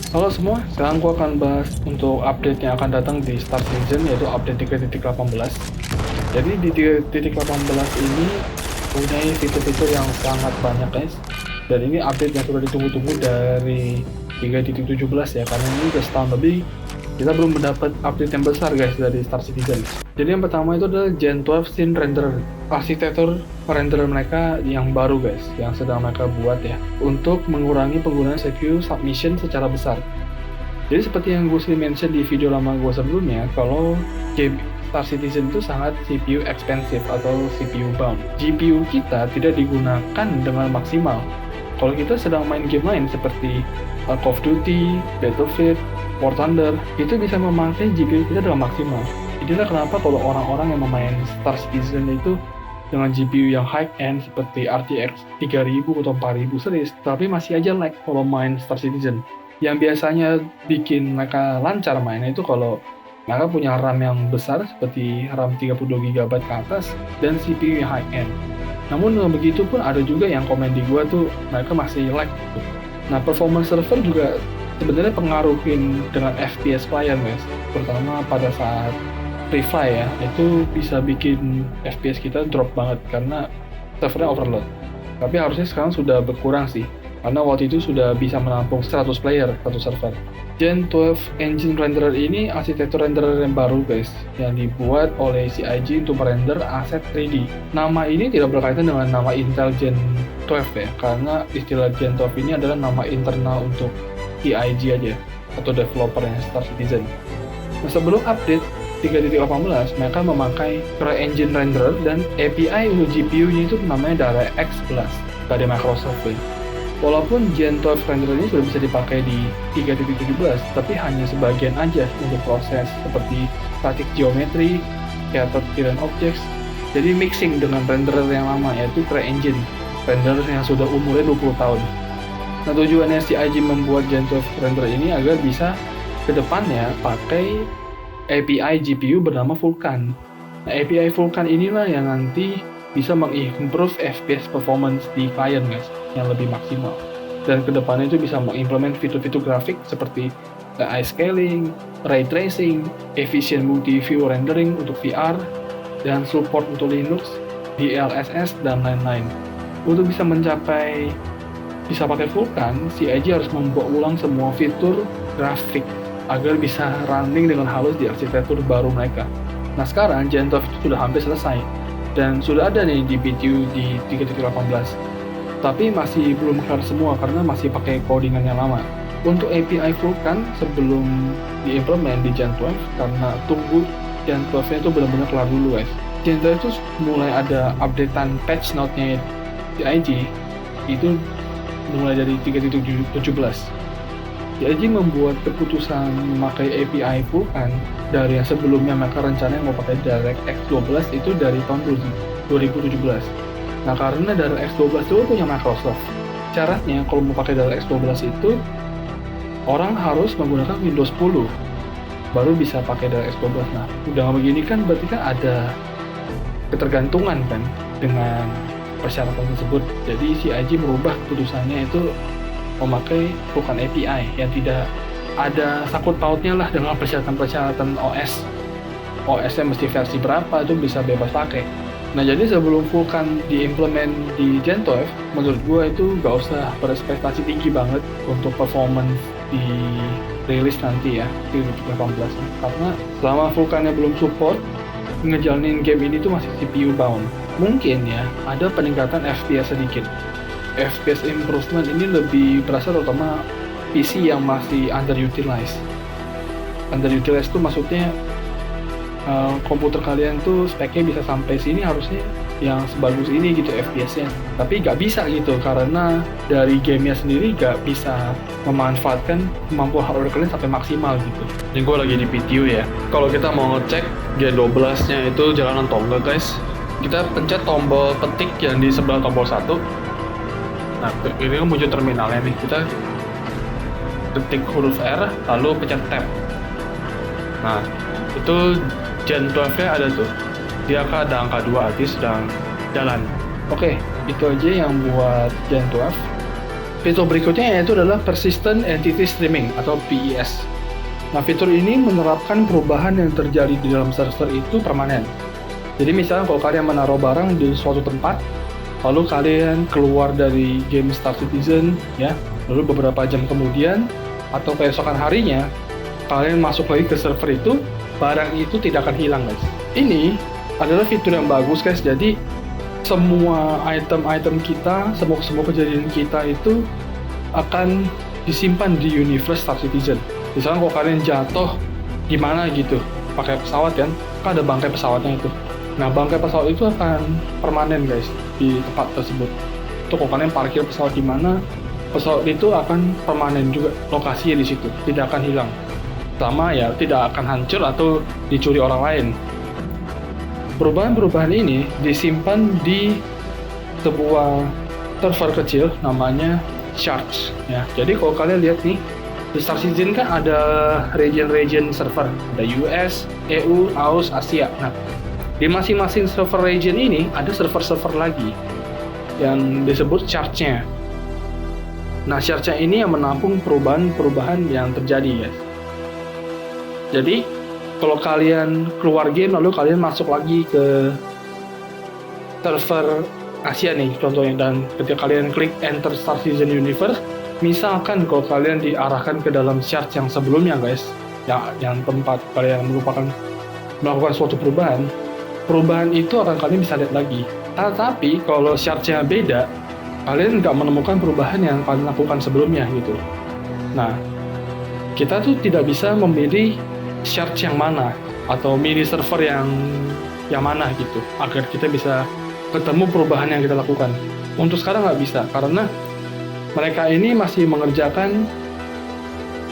Halo semua, sekarang gua akan bahas untuk update yang akan datang di Star Citizen, yaitu update 3.18. Jadi di 3.18 ini punya fitur-fitur yang sangat banyak guys. Dan ini update yang sudah ditunggu-tunggu dari 3.17 ya, karena ini udah setahun lebih kita belum mendapat update yang besar guys dari Star Citizen. Jadi yang pertama itu adalah Gen 12 Scene Renderer, arsitektur renderer mereka yang baru guys, yang sedang mereka buat ya, untuk mengurangi penggunaan CPU submission secara besar. Jadi seperti yang gue sering mention di video lama gue sebelumnya, kalau game Star Citizen itu sangat CPU expensive atau CPU bound. GPU kita tidak digunakan dengan maksimal. Kalau kita sedang main game lain seperti Call of Duty, Battlefield, War Thunder, itu bisa memakai GPU kita dengan maksimal. Inilah kenapa kalau orang-orang yang memain Star Citizen itu dengan GPU yang high-end seperti RTX 3000 atau 4000 series, tapi masih aja lag kalau main Star Citizen. Yang biasanya bikin mereka lancar mainnya itu kalau mereka punya RAM yang besar seperti RAM 32GB ke atas dan CPU yang high-end. Namun dengan begitu pun ada juga yang komen di gua tuh mereka masih lag gitu. Nah, performance server juga sebenarnya pengaruhin dengan FPS klien guys, terutama pada saat pre-fly ya, itu bisa bikin FPS kita drop banget karena servernya overload. Tapi harusnya sekarang sudah berkurang sih, karena waktu itu sudah bisa menampung 100 player satu server. Gen 12 Engine Renderer ini arsitektur renderer yang baru guys, yang dibuat oleh CIG untuk merender aset 3D. Nama ini tidak berkaitan dengan nama Intel Gen 12 ya, karena istilah Gen 12 ini adalah nama internal untuk CIG aja, atau developernya Star Citizen. Nah, sebelum update 3.18, mereka memakai CryEngine Renderer dan API untuk GPU-nya itu namanya DirectX Plus dari Microsoft. Walaupun Gen 12 Renderer ini sudah bisa dipakai di 3.17, tapi hanya sebagian aja untuk proses seperti static geometry, scatter tiran objects. Jadi mixing dengan renderer yang lama, yaitu CryEngine Renderer yang sudah umurnya 20 tahun. Nah, tujuannya CIG membuat Gen 12 Renderer ini agar bisa ke depannya pakai API GPU bernama Vulkan. Nah, API Vulkan inilah yang nanti bisa mengimprove FPS performance di klien guys, yang lebih maksimal. Dan kedepannya itu bisa mengimplement fitur-fitur grafik seperti eye scaling, ray tracing, efficient multi-view rendering untuk VR, dan support untuk Linux, DLSS, dan lain-lain. Untuk bisa pakai Vulkan, CIG harus membuat ulang semua fitur grafik agar bisa running dengan halus di arsitektur baru mereka. Nah, sekarang Gen 12 itu sudah hampir selesai dan sudah ada nih di PTU di 3.18. Tapi masih belum kelar semua karena masih pakai codingan yang lama. Untuk API Vulkan sebelum diimplement di Gen 12, karena tunggu Gen 12-nya itu benar-benar kelar dulu guys. Gen 12 itu mulai ada updatean patch note-nya CIG itu mulai dari 3.17. CIG membuat keputusan memakai API Vulkan dari yang sebelumnya mereka rencananya mau pakai DirectX 12 itu dari tahun 2017. Nah, karena DirectX 12 itu punya Microsoft, syaratnya kalau mau pakai DirectX 12 itu orang harus menggunakan Windows 10 baru bisa pakai DirectX 12. Nah, udah begini kan berarti kan ada ketergantungan kan dengan persyaratan tersebut. Jadi CIG merubah keputusannya itu memakai Vulkan API yang tidak ada sangkut pautnya lah dengan persyaratan-persyaratan OS. OS-nya mesti versi berapa itu bisa bebas pakai. Nah, jadi sebelum Vulkan diimplement di Gen 12, menurut gue itu gak usah berekspektasi tinggi banget untuk performance di rilis nanti ya, di 2018. Karena selama Vulkannya belum support, ngejalanin game ini tuh masih CPU bound. Mungkin ya, ada peningkatan FPS sedikit. FPS improvement ini lebih berasal terutama PC yang masih underutilized. Underutilized itu maksudnya komputer kalian tuh speknya bisa sampai sini harusnya yang sebagus ini gitu FPS-nya. Tapi nggak bisa gitu karena dari gamenya sendiri nggak bisa memanfaatkan kemampuan hardware kalian sampai maksimal gitu. Ini gue lagi di PTU ya. Kalau kita mau ngecek G12-nya itu jalan atau enggak guys, kita pencet tombol ketik yang di sebelah tombol 1. Nah, ini kan muncul terminalnya nih. Kita ketik huruf R, lalu pencet Tab. Nah, itu Gen 12-nya ada tuh. Dia ada angka 2, artinya sedang jalan. Oke, itu aja yang buat Gen 12. Fitur berikutnya yaitu adalah Persistent Entity Streaming atau PES. Nah, fitur ini menerapkan perubahan yang terjadi di dalam server itu permanen. Jadi misalnya kalau kalian menaruh barang di suatu tempat, lalu kalian keluar dari game Star Citizen, ya, lalu beberapa jam kemudian atau keesokan harinya, kalian masuk lagi ke server itu, barang itu tidak akan hilang, guys. Ini adalah fitur yang bagus, guys. Jadi semua item-item kita, semua kejadian kita itu akan disimpan di universe Star Citizen. Misalnya kalau kalian jatuh gimana gitu, pakai pesawat kan ada bangkai pesawatnya itu. Nah, bangkai pesawat itu akan permanen, guys, di tempat tersebut. Itu kalau kalian parkir pesawat di mana, pesawat itu akan permanen juga lokasinya di situ, tidak akan hilang. Sama ya, tidak akan hancur atau dicuri orang lain. Perubahan-perubahan ini disimpan di sebuah server kecil namanya Shards, ya. Jadi kalau kalian lihat nih, di Star Citizen kan ada region-region server, ada US, EU, AUS, Asia. Nah, di masing-masing server region ini ada server-server lagi yang disebut Shards-nya. Nah, Shards-nya ini yang menampung perubahan-perubahan yang terjadi, guys. Jadi, kalau kalian keluar game lalu kalian masuk lagi ke server Asia nih contohnya, dan ketika kalian klik Enter Star Citizen Universe, misalkan kalau kalian diarahkan ke dalam Shards yang sebelumnya, guys, yang tempat kalian melakukan suatu perubahan itu akan kalian bisa lihat lagi. Tetapi kalau Shards-nya beda, kalian nggak menemukan perubahan yang kalian lakukan sebelumnya gitu. Nah, kita tuh tidak bisa memilih Shards yang mana atau mini server yang mana gitu agar kita bisa ketemu perubahan yang kita lakukan. Untuk sekarang nggak bisa karena mereka ini masih mengerjakan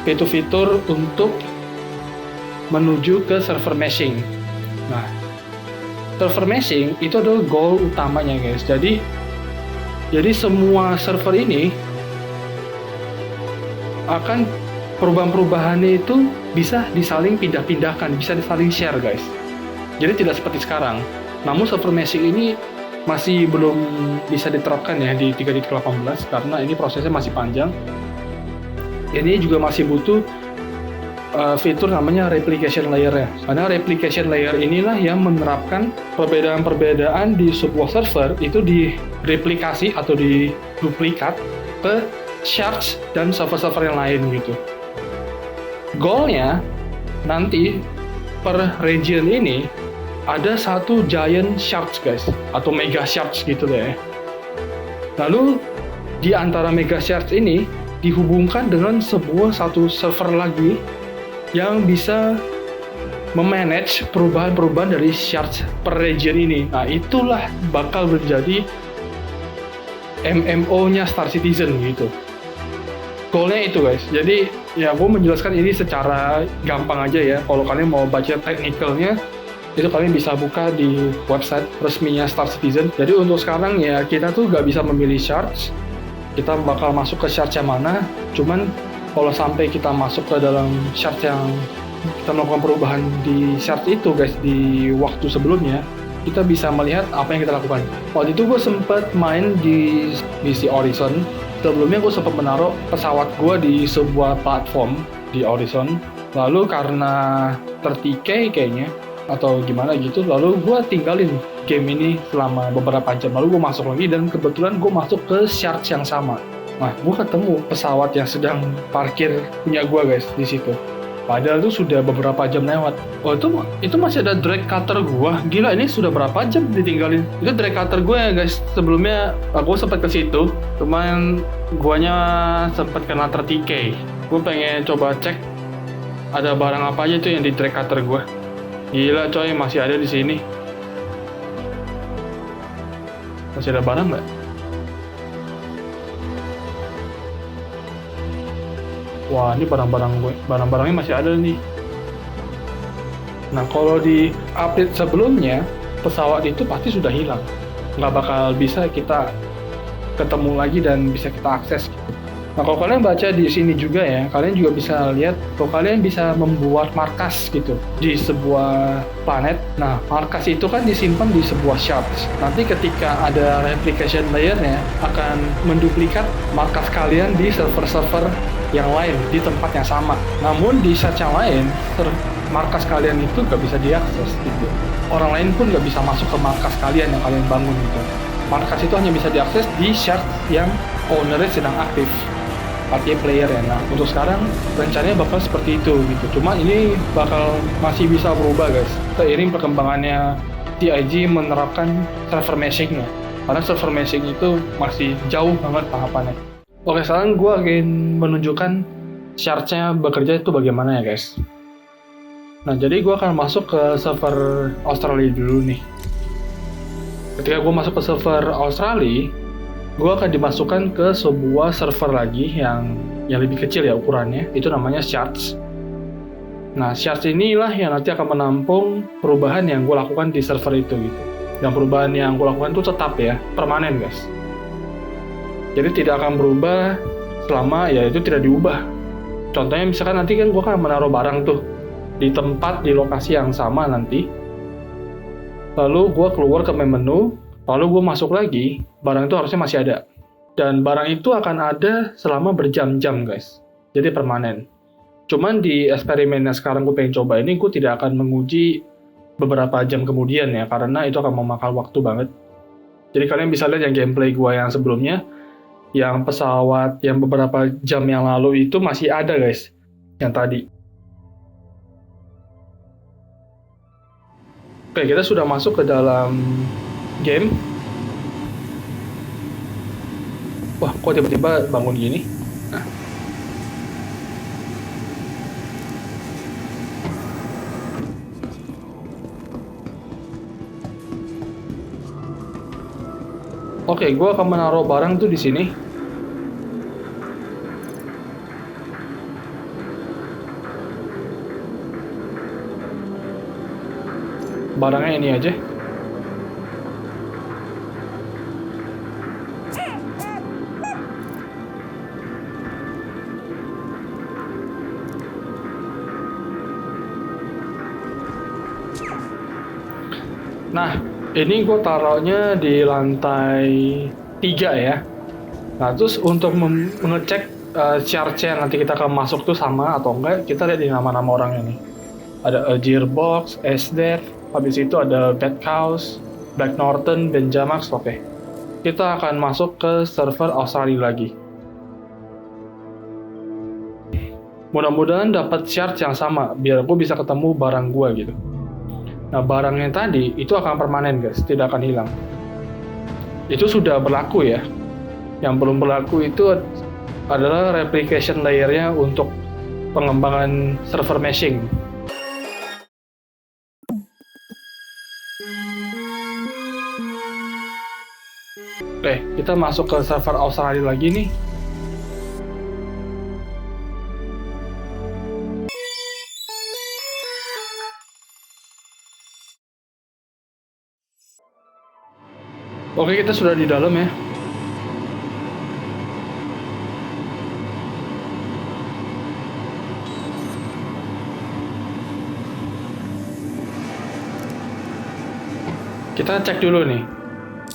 fitur-fitur untuk menuju ke server meshing. Nah, server meshing itu adalah goal utamanya, guys. Jadi semua server ini akan perubahan-perubahannya itu bisa disaling pindah-pindahkan, bisa disaling share, guys. Jadi tidak seperti sekarang. Namun server meshing ini masih belum bisa diterapkan ya di 3.18 karena ini prosesnya masih panjang. Ini juga masih butuh fitur namanya replication layer ya. Karena replication layer inilah yang menerapkan perbedaan-perbedaan di sebuah server itu direplikasi atau diduplikat ke shards dan server-server yang lain gitu. Goalnya nanti per region ini ada satu giant shards, guys, atau mega shards gitu deh. Lalu di antara mega shards ini dihubungkan dengan satu server lagi yang bisa memanage perubahan-perubahan dari shards per region ini. Nah, itulah bakal menjadi MMO-nya Star Citizen gitu. Goalnya itu, guys. Jadi ya gue menjelaskan ini secara gampang aja ya. Kalau kalian mau baca teknikalnya, itu kalian bisa buka di website resminya Star Citizen. Jadi untuk sekarang ya kita tuh gak bisa memilih shards, kita bakal masuk ke shards yang mana. Cuman kalau sampai kita masuk ke dalam shards yang kita melakukan perubahan di shards itu, guys, di waktu sebelumnya, kita bisa melihat apa yang kita lakukan. Waktu itu gue sempat main di misi Horizon. Sebelumnya gue sempat menaruh pesawat gue di sebuah platform di Horizon. Lalu karena tertikai kayaknya atau gimana gitu, lalu gue tinggalin game ini selama beberapa jam. Lalu gue masuk lagi dan kebetulan gue masuk ke shards yang sama. Nah, gue ketemu pesawat yang sedang parkir punya gue, guys, di situ. Padahal itu sudah beberapa jam lewat. Oh, itu masih ada drag cutter gue. Gila, ini sudah berapa jam ditinggalin? Itu drag cutter gue ya, guys. Sebelumnya aku sempat ke situ, cuman guanya sempat kena tertikai. Gue pengen coba cek ada barang apa aja tuh yang di drag cutter gue. Gila coy, masih ada di sini. Masih ada barang nggak? Wah, ini barang-barangnya masih ada nih. Nah, kalau di update sebelumnya, pesawat itu pasti sudah hilang. Nggak bakal bisa kita ketemu lagi dan bisa kita akses. Nah, kalau kalian baca di sini juga ya, kalian juga bisa lihat kalau kalian bisa membuat markas gitu di sebuah planet. Nah, markas itu kan disimpan di sebuah shards. Nanti ketika ada replication layernya akan menduplikat markas kalian di server-server yang lain di tempat yang sama. Namun di shard yang lain, markas kalian itu nggak bisa diakses gitu. Orang lain pun nggak bisa masuk ke markas kalian yang kalian bangun gitu. Markas itu hanya bisa diakses di shard yang ownernya sedang aktif. Artinya player ya. Nah, untuk sekarang rencananya bakal seperti itu gitu. Cuma ini bakal masih bisa berubah guys, seiring perkembangannya TIG menerapkan server meshing-nya. Karena server meshing itu masih jauh banget tahapannya. Oke, sekarang gue akan menunjukkan shard-nya bekerja itu bagaimana ya guys. Nah, jadi gue akan masuk ke server Australia dulu nih. Ketika gue masuk ke server Australia, gue akan dimasukkan ke sebuah server lagi yang lebih kecil ya ukurannya, itu namanya shards. Nah, shards inilah yang nanti akan menampung perubahan yang gue lakukan di server itu gitu. Dan perubahan yang gue lakukan itu tetap ya, permanen guys. Jadi tidak akan berubah selama ya itu tidak diubah. Contohnya misalkan nanti kan gue akan menaruh barang tuh di tempat, di lokasi yang sama nanti. Lalu gue keluar ke menu, lalu gue masuk lagi, barang itu harusnya masih ada. Dan barang itu akan ada selama berjam-jam guys. Jadi permanen. Cuman di eksperimen yang sekarang gue pengen coba ini, gue tidak akan menguji beberapa jam kemudian ya, karena itu akan memakan waktu banget. Jadi kalian bisa lihat yang gameplay gue yang sebelumnya, yang pesawat yang beberapa jam yang lalu itu masih ada guys, yang tadi. Oke, kita sudah masuk ke dalam game. Wah, kok tiba-tiba bangun gini? Nah. Oke, gue akan menaruh barang tuh di sini. Barangnya ini aja. Nah, ini gue taruhnya di lantai 3 ya. Nah, terus untuk mengecek shard-nya nanti kita akan masuk tuh sama atau enggak, kita lihat di nama-nama orangnya nih. Ada Gearbox, SDev, habis itu ada Bad Cows, Black Norton, Benjamax. Oke. Kita akan masuk ke server Australia lagi. Mudah-mudahan dapat shard yang sama, biar aku bisa ketemu barang gua gitu. Nah, barang yang tadi itu akan permanen guys, tidak akan hilang. Itu sudah berlaku ya. Yang belum berlaku itu adalah replication layer-nya untuk pengembangan server meshing. Oke, kita masuk ke server Australia lagi nih. Oke, kita sudah di dalam ya. Kita cek dulu nih.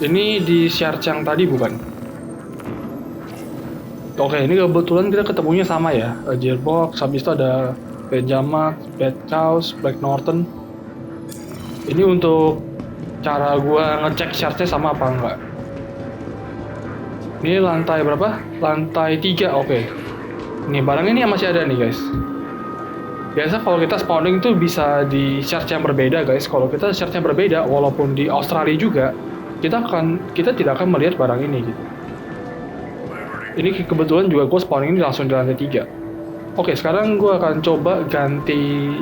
Ini di shard yang tadi bukan? Oke, ini kebetulan kita ketemunya sama ya. Gearbox, habis itu ada Benjamax, Bad Cows, Black Norton. Ini untuk cara gua ngecek shardnya sama apa enggak. Ini lantai berapa? Lantai 3, oke. Ini barang ini yang masih ada nih guys. Biasa kalau kita spawning tuh bisa di shard yang berbeda guys. Kalau kita shardnya berbeda, walaupun di Australia juga, kita tidak akan melihat barang ini gitu. Ini kebetulan juga gue spawning ini langsung di lantai 3. Oke, sekarang gue akan coba ganti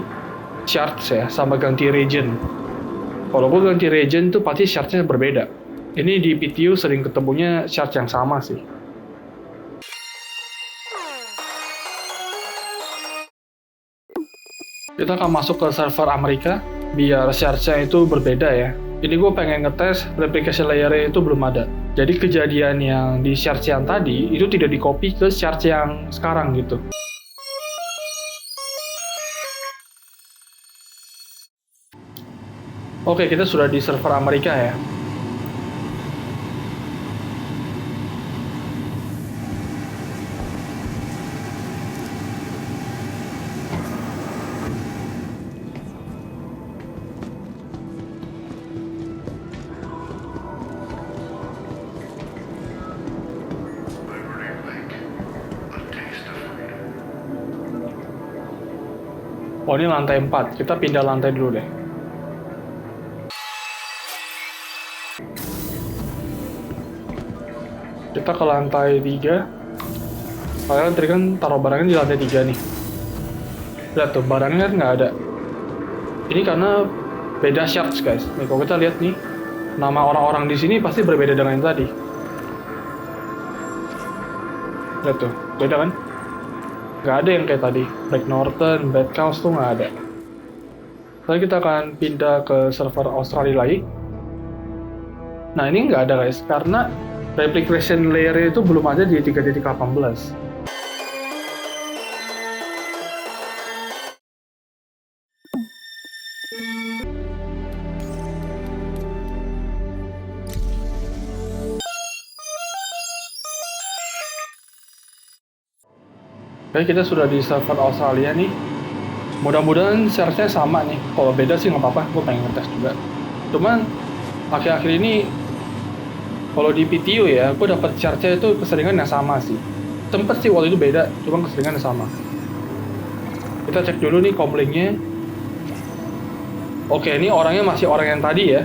shards ya, sama ganti region. Kalau gue ganti region tuh pasti shardnya berbeda. Ini di PTU sering ketemunya shard yang sama sih. Kita akan masuk ke server Amerika, biar shardnya itu berbeda ya. Ini gue pengen ngetes replication layer-nya itu belum ada. Jadi kejadian yang di shard yang tadi itu tidak di-copy ke shard yang sekarang gitu. Oke, kita sudah di server Amerika ya. Oh, ini lantai 4. Kita pindah lantai dulu deh. Kita ke lantai 3. Kalian tadi kan taruh barangnya di lantai 3 nih. Lihat tuh, barangnya kan nggak ada. Ini karena beda shards, guys. Nih, kalau kita lihat nih, nama orang-orang di sini pasti berbeda dengan yang tadi. Lihat tuh, beda kan? Nggak ada yang kayak tadi. Black Norton, Bad Cows tuh nggak ada. Lalu kita akan pindah ke server Australia lagi. Nah, ini nggak ada, guys, karena replication layer itu belum ada di 3.18. Oke, kita sudah di server Australia nih. Mudah-mudahan share-nya sama nih. Kalau beda sih nggak apa-apa, gue pengen ngetes juga. Cuman akhir-akhir ini kalau di PTU ya, gue dapat share-nya itu keseringan yang sama sih. Sempet sih waktu itu beda, cuma keseringan yang sama. Kita cek dulu nih komplainnya. Oke, ini orangnya masih orang yang tadi ya.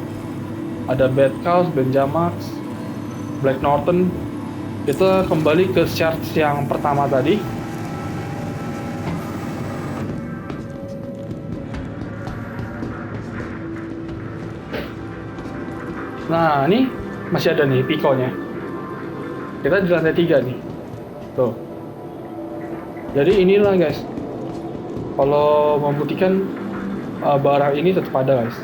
Ada Bad Cows, Benjamax, Black Norton. Kita kembali ke share yang pertama tadi. Nah, ini masih ada nih Pico-nya. Kita di lantai 3 nih. Tuh. Jadi inilah, guys. Kalau membuktikan barang ini tetap ada, guys.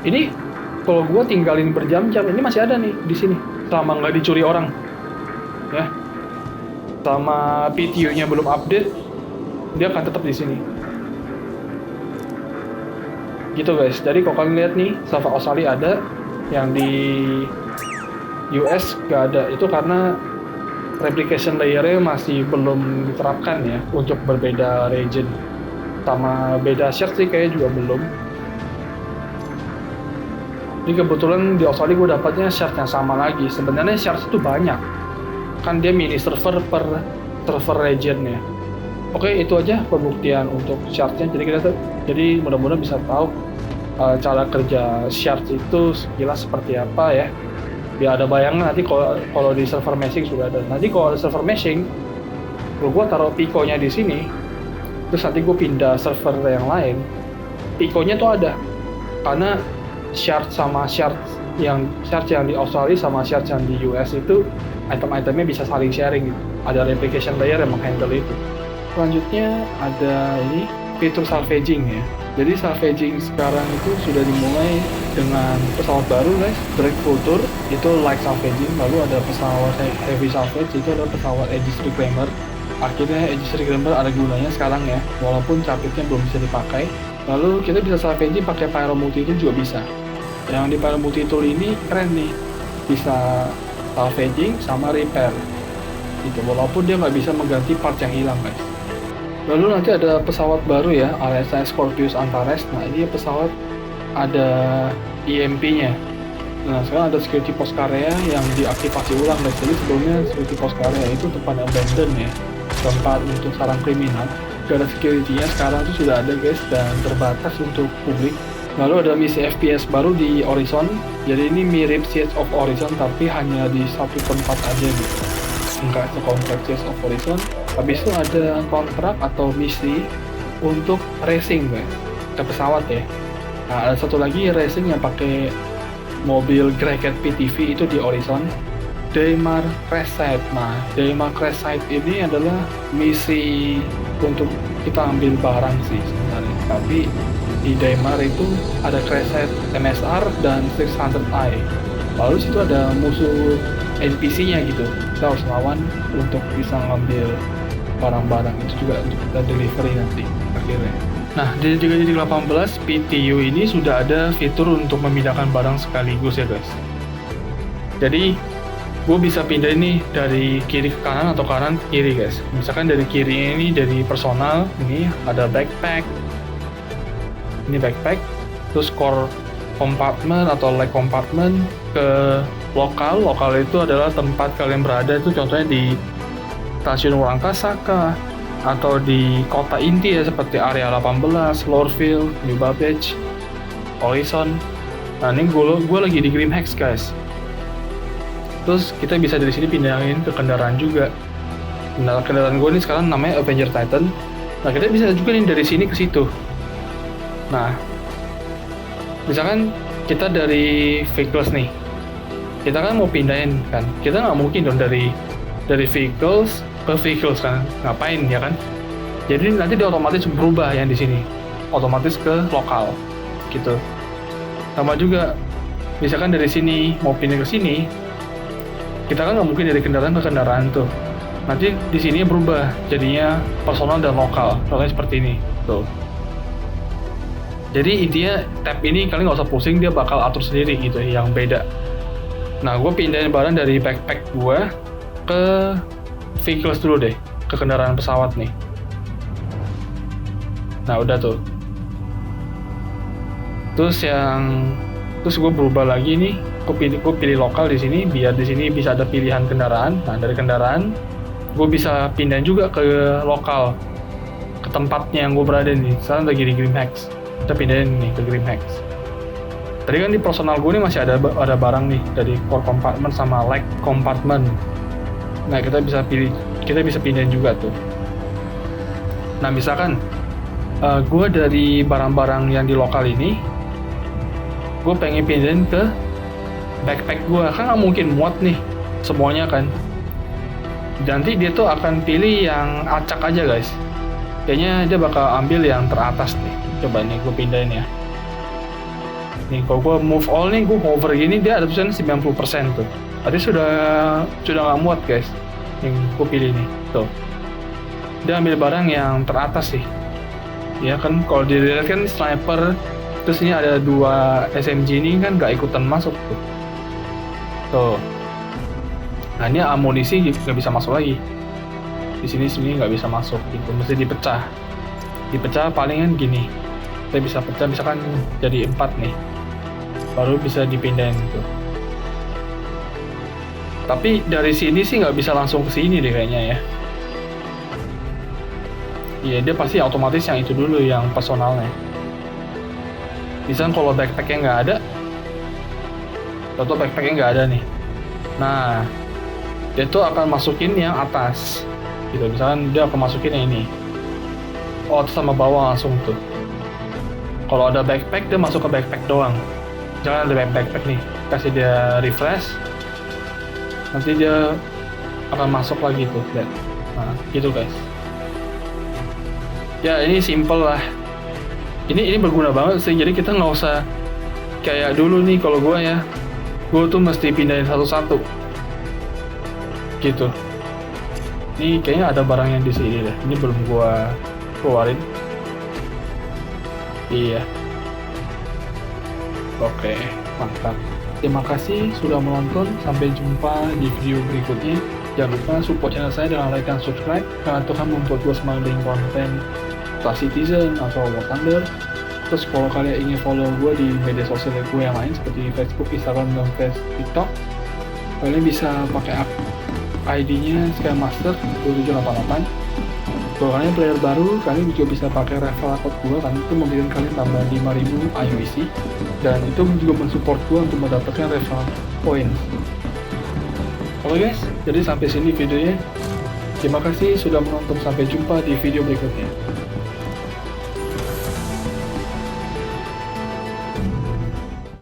Ini kalau gue tinggalin berjam-jam, ini masih ada nih di sini. Selama nggak dicuri orang. Ya. Selama PTU-nya belum update, dia akan tetap di sini. Gitu, guys. Jadi kalau kalian lihat nih, server Australia ada. Yang di US gak ada, itu karena replication layer-nya masih belum diterapkan ya untuk berbeda region. Sama beda shard sih kayaknya juga belum. Ini kebetulan di Australia gue dapatnya shard yang sama lagi. Sebenarnya shard itu banyak, kan dia mini server per server region ya. Oke, itu aja pembuktian untuk shardnya. Jadi mudah-mudahan bisa tahu cara kerja shard itu sekilas seperti apa ya, biar ada bayangan nanti kalau di server meshing sudah ada. Nanti kalau ada server meshing, kalau gue taruh Pico-nya di sini, terus nanti gue pindah server yang lain, Pico-nya tuh ada, karena shard yang di Australia sama shard yang di US itu item-itemnya bisa saling sharing gitu. Ada replication layer yang menghandle itu. Selanjutnya ada ini fitur salvaging ya. Jadi salvaging sekarang itu sudah dimulai dengan pesawat baru, guys. Drake Future itu light salvaging, lalu ada pesawat heavy salvage, itu ada pesawat Aegis Reclaimer. Akhirnya Aegis Reclaimer ada gunanya sekarang ya, walaupun capitnya belum bisa dipakai. Lalu kita bisa salvaging pakai Pyro Multi Tool juga bisa. Yang di Pyro Multi Tool ini keren nih, bisa salvaging sama repair gitu, walaupun dia nggak bisa mengganti part yang hilang, guys. Lalu nanti ada pesawat baru ya, ALSA Scorpius Antares. Nah, ini pesawat ada EMP-nya. Nah, sekarang ada security post area yang diaktifasi ulang, guys. Jadi sebelumnya security post area itu tempat abandon ya, tempat untuk sarang kriminal. Karena security-nya sekarang itu sudah ada, guys, dan terbatas untuk publik. Lalu ada misi FPS baru di Horizon. Jadi ini mirip Siege of Horizon, tapi hanya di satu tempat aja gitu. Enggak sekompleks Siege of Horizon. Habis itu ada kontrak atau misi untuk racing, guys, ke pesawat ya. Nah, ada satu lagi racing yang pakai mobil Graget PTV itu di Horizon, Daymar Crash Site. Nah, Daymar Crash Site ini adalah misi untuk kita ambil barang sih sebenarnya. Tapi di Daymar itu ada Crash Site MSR dan 600i. Lalu situ ada musuh NPC-nya gitu. Kita harus lawan untuk bisa ngambil barang-barang itu juga untuk kita delivery nanti akhirnya. Nah, di 3.18 PTU ini sudah ada fitur untuk memindahkan barang sekaligus ya guys. Jadi, gue bisa pindah ini dari kiri ke kanan atau kanan ke kiri guys. Misalkan dari kiri ini dari personal, ini ada backpack. Ini backpack, terus core compartment atau leg compartment ke lokal. Lokal itu adalah tempat kalian berada, itu contohnya di stasiun Wangkasaka atau di kota inti ya, seperti area 18, Lorville, New Babbage, Horizon. Nah, ini gue lagi di Grimhex guys. Terus kita bisa dari sini pindahin ke kendaraan juga. Kendaraan gue ini sekarang namanya Avenger Titan. Nah, kita bisa juga nih dari sini ke situ. Nah, misalkan kita dari vehicles nih, kita kan mau pindahin kan, kita nggak mungkin dong dari vehicles ke vehicles kan, ngapain ya kan? Jadi nanti dia otomatis berubah yang di sini, otomatis ke lokal, gitu. Sama juga, misalkan dari sini mau pindah ke sini, kita kan nggak mungkin dari kendaraan ke kendaraan tuh. Nanti di sini berubah, jadinya personal dan lokal, contohnya seperti ini, tuh. Jadi intinya tab ini kalian nggak usah pusing, dia bakal atur sendiri gitu, yang beda. Nah, gue pindahin barang dari backpack gue ke vehicles dulu deh, ke kendaraan pesawat nih. Nah, udah tuh. Terus gue berubah lagi nih, gue pilih lokal di sini, biar di sini bisa ada pilihan kendaraan. Nah, dari kendaraan gue bisa pindahin juga ke lokal, ke tempatnya yang gue berada nih. Sekarang lagi di Grimhex, kita pindahin nih ke Grimhex. Tadi kan di personal gue nih masih ada barang nih dari core compartment sama leg compartment. Nah, kita bisa pindahin juga tuh. Nah, misalkan gue dari barang-barang yang di lokal ini, gue pengen pindahin ke backpack gue, kan nggak mungkin muat nih semuanya kan. Nanti dia tuh akan pilih yang acak aja guys. Kayaknya dia bakal ambil yang teratas nih. Coba nih gue pindahin ya. Nih kalau gue move all nih, gue hover gini, dia ada tulisan 90% tuh. Tadi sudah nggak muat guys, yang gue pilih nih, tuh. Dia ambil barang yang teratas sih. Ya kan, kalau dilihat kan sniper, terus ini ada 2 SMG ini kan nggak ikutan masuk tuh. Tuh. Nah, ini amunisi nggak bisa masuk lagi. Di sini nggak bisa masuk gitu, mesti dipecah. Dipecah palingan gini. Kita bisa pecah misalkan jadi 4 nih. Baru bisa dipindahin gitu. Tapi dari sini sih nggak bisa langsung ke sini deh kayaknya ya. Iya, dia pasti otomatis yang itu dulu, yang personalnya. Misalnya kalau backpacknya nggak ada, atau backpacknya nggak ada nih. Nah, dia tuh akan masukin yang atas. Gitu, misalkan dia akan masukin yang ini. Oh, atas sama bawah langsung tuh. Kalau ada backpack, dia masuk ke backpack doang. Jangan ada backpack nih, kasih dia refresh. Nanti dia akan masuk lagi tuh, lihat. Nah, gitu guys. Ya, ini simple lah. Ini berguna banget sih. Jadi kita nggak usah kayak dulu nih, kalau gue ya, gue tuh mesti pindahin satu-satu. Gitu. Ini kayaknya ada barang yang di sini deh. Ini belum gue keluarin. Iya. Oke, mantap. Terima kasih sudah menonton. Sampai jumpa di video berikutnya. Jangan lupa support channel saya dengan like dan subscribe, karena itu akan membuat gue semangat bikin konten Star Citizen atau War Thunder. Terus kalau kalian ingin follow gue di media sosial gue yang lain seperti Facebook, Instagram, dan TikTok, kalian bisa pakai ID-nya Skymaster 2788. Kalau kalian player baru, kalian juga bisa pakai referral code gue, kan itu memberikan kalian tambah 5.000 IUC, dan itu juga mensupport gue untuk mendapatkan referral point. Oke guys, jadi sampai sini videonya. Terima kasih sudah menonton, sampai jumpa di video berikutnya.